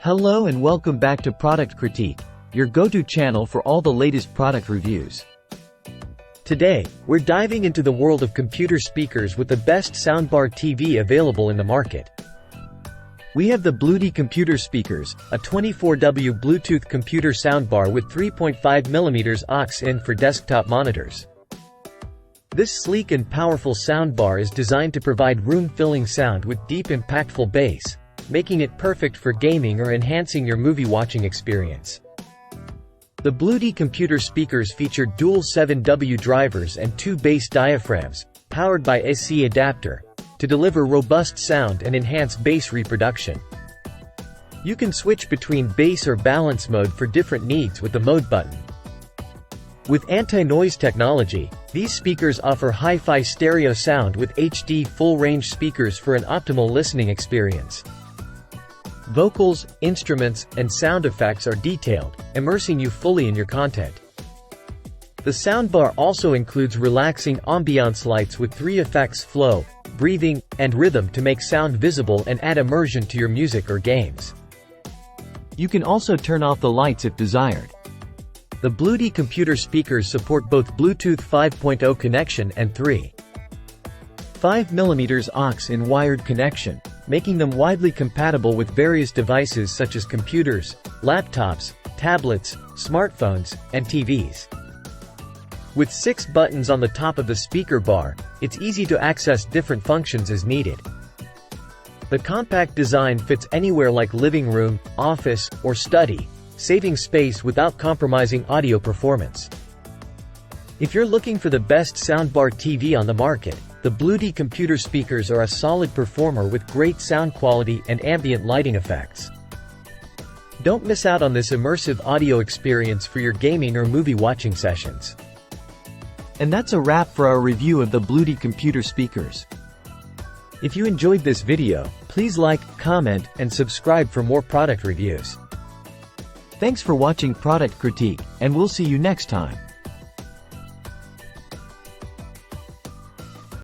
Hello and welcome back to Product Critique, your go-to channel for all the latest product reviews. Today, we're diving into the world of computer speakers with the best soundbar TV available in the market. We have the Bluedee computer speakers, a 24W Bluetooth computer soundbar with 3.5mm aux-in for desktop monitors. This sleek and powerful soundbar is designed to provide room-filling sound with deep impactful bass, making it perfect for gaming or enhancing your movie-watching experience. The Bluedee computer speakers feature dual 7W drivers and two bass diaphragms, powered by AC adapter, to deliver robust sound and enhance bass reproduction. You can switch between bass or balance mode for different needs with the mode button. With anti-noise technology, these speakers offer hi-fi stereo sound with HD full-range speakers for an optimal listening experience. Vocals, instruments, and sound effects are detailed, immersing you fully in your content. The soundbar also includes relaxing ambiance lights with 3 effects: flow, breathing, and rhythm to make sound visible and add immersion to your music or games. You can also turn off the lights if desired. The Bluedee computer speakers support both Bluetooth 5.0 connection and 3.5mm aux-in wired connection, making them widely compatible with various devices such as computers, laptops, tablets, smartphones, and TVs. With 6 buttons on the top of the speaker bar, it's easy to access different functions as needed. The compact design fits anywhere like living room, office, or study, saving space without compromising audio performance. If you're looking for the best soundbar TV on the market, the Bluedee computer speakers are a solid performer with great sound quality and ambient lighting effects. Don't miss out on this immersive audio experience for your gaming or movie watching sessions. And that's a wrap for our review of the Bluedee computer speakers. If you enjoyed this video, please like, comment, and subscribe for more product reviews. Thanks for watching Product Critique, and we'll see you next time.